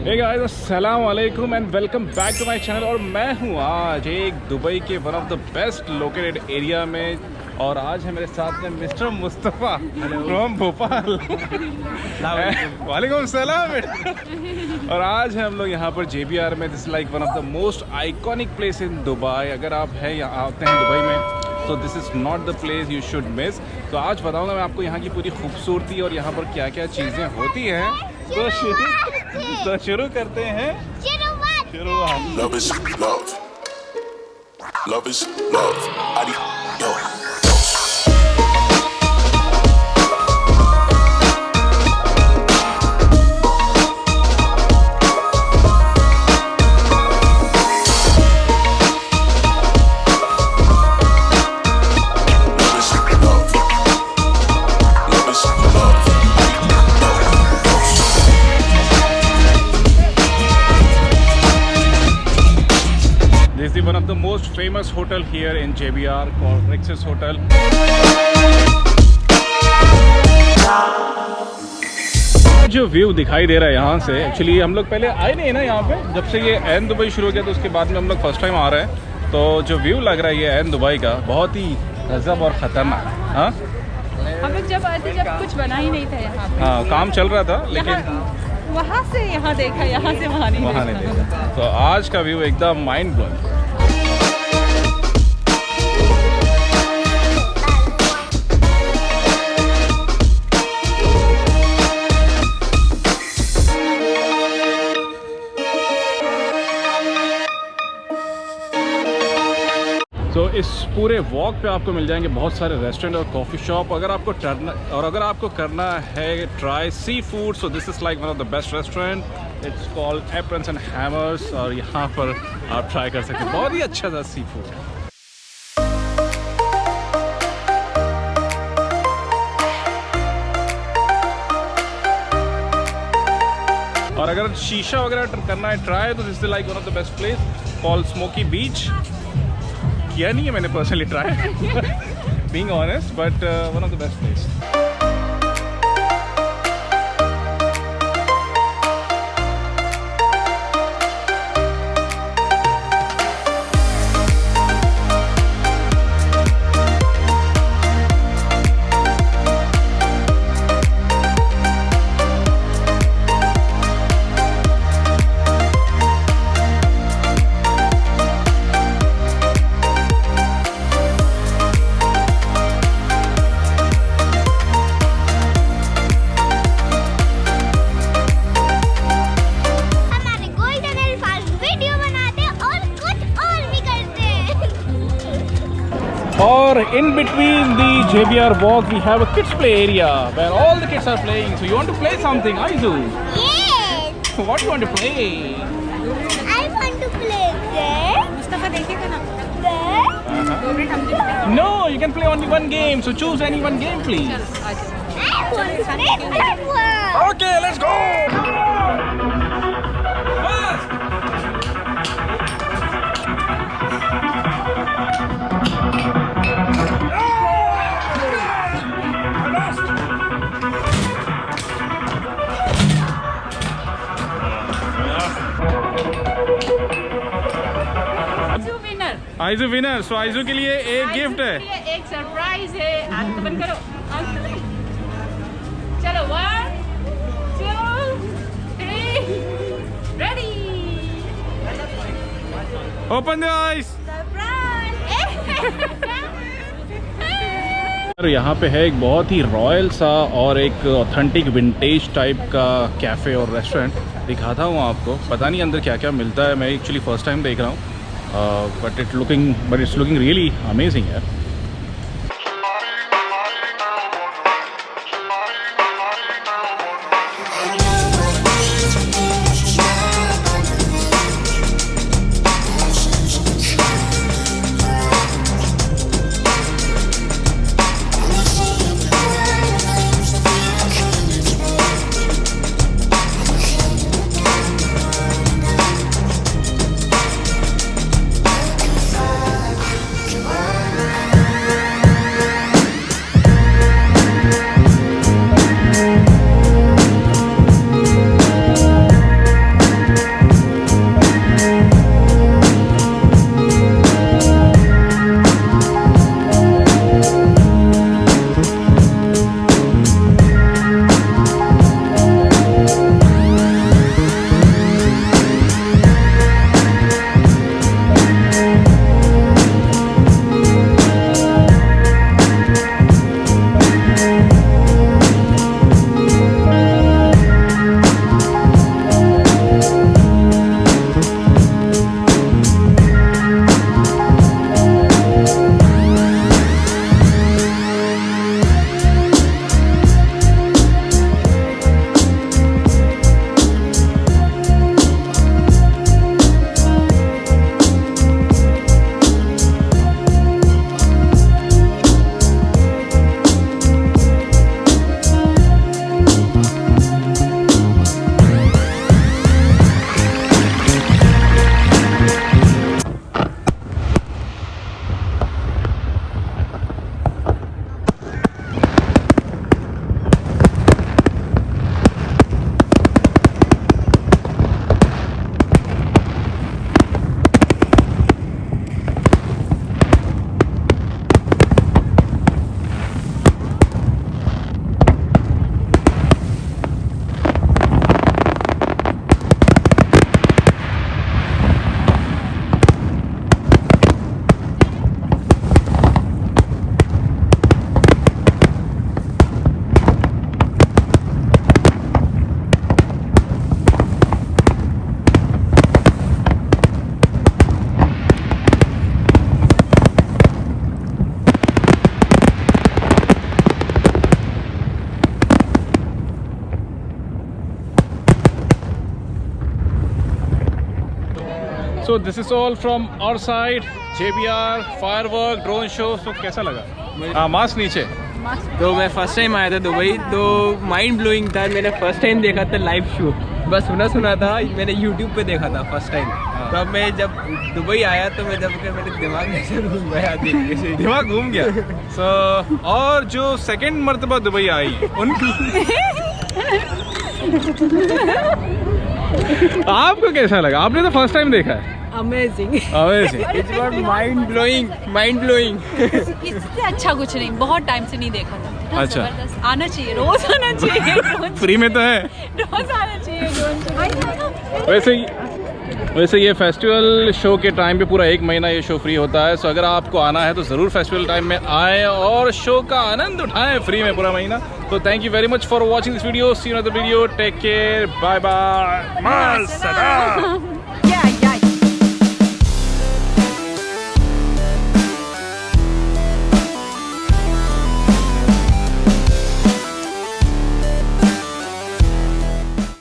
हे guys, अस्सलाम वालेकुम and welcome back to my channel. और मैं हूँ आज एक दुबई के one of the best located area में, और आज है मेरे साथ में मिस्टर मुस्तफ़ा फ्रॉम भोपाल। वालेकुम सलाम। और आज है हम लोग यहाँ पर JBR में। This like one of the most iconic place in Dubai. अगर आप है यहाँ आते हैं दुबई में तो this is not the place you should miss. तो आज बताऊँगा मैं आपको यहाँ की पूरी खूबसूरती और यहाँ पर क्या क्या चीज़ें होती हैं। तो शुरू करते हैं। शुरुआत। Love is love. Love is love. Yo. This is one of the most famous hotel here in JBR called Rex's Hotel. जो व्यू दिखाई दे रहा है यहाँ से, एक्चुअली हम लोग पहले आए नहीं ना यहाँ पे। जब से ये ऐन दुबई शुरू हो गया तो उसके बाद में हम लोग फर्स्ट टाइम आ रहे हैं। तो जो व्यू लग रहा है ये ऐन दुबई का, बहुत ही गजब और ख़तरनाक। हाँ, हम लोग जब आए थे जब कुछ बना ही नहीं था यहाँ पे। हाँ, काम चल रहा था, लेकिन वहाँ से यहाँ देखा, यहाँ से वहाँ नहीं देखा। तो आज का व्यू एकदम माइंड ब्लोइंग। तो इस पूरे वॉक पे आपको मिल जाएंगे बहुत सारे रेस्टोरेंट और कॉफ़ी शॉप। अगर आपको करना है try sea food, so this is like one of the best restaurant. It's called Aprons and Hammers, और यहाँ पर आप ट्राई कर सकते हैं। बहुत ही अच्छा था सी फूड। और अगर शीशा वगैरह करना है ट्राई, तो this is like one of the best place called Smoky Beach. किया नहीं है मैंने personally try, being honest, but one of the best place. Or in between the JBR walk, we have a kids play area where all the kids are playing. So you want to play something, Aizu? Yes. What do you want to play? I want to play there. Mustafa देखेगा ना? There. No, you can play only one game. So choose any one game, please. I want to play that one. Okay, let's go. Fast. आइजू winner. So आइजू के लिए एक gift है, एक surprise है। आंख बंद करो, चलो 1 2 3 रेडी। Open the eyes. यहाँ पे है एक बहुत ही रॉयल सा और एक ऑथेंटिक विंटेज टाइप का कैफ़े और रेस्टोरेंट। दिखाता हूँ आपको, पता नहीं अंदर क्या क्या मिलता है। मैं एक्चुअली फर्स्ट टाइम देख रहा हूँ, but it's looking really amazing है। So this is all from our side, JBR firework drone show. So कैसा लगा? हाँ, मास्क नीचे। तो मैं फर्स्ट टाइम आया था दुबई, तो माइंड ब्लोइंग था। मैंने फर्स्ट टाइम देखा था लाइव शो, बस सुना था, मैंने यूट्यूब पे देखा था फर्स्ट टाइम। तो अब मैं जब दुबई आया तो मैं मेरे दिमाग में से घूम गया, देख के दिमाग घूम गया। सो और जो सेकंड मर्तबा दुबई आई उनकी आपको कैसा लगा? आपने तो फर्स्ट टाइम देखा है। Amazing, amazing, it's not mind blowing. इससे अच्छा कुछ नहीं, बहुत टाइम से नहीं देखा था। इतना अच्छा। जबरदस्त। आना चाहिए, रोज आना चाहिए। फ्री में तो है। रोज आना चाहिए। वैसे ये फेस्टिवल शो के टाइम पे पूरा 1 महीना ये शो फ्री होता है। सो अगर आपको आना है तो ज़रूर फेस्टिवल टाइम में आएँ और शो का आनंद उठाएं फ्री में पूरा महीना। तो thank you very much for watching this video. See you in other video. Take care, bye bye, मासलाम।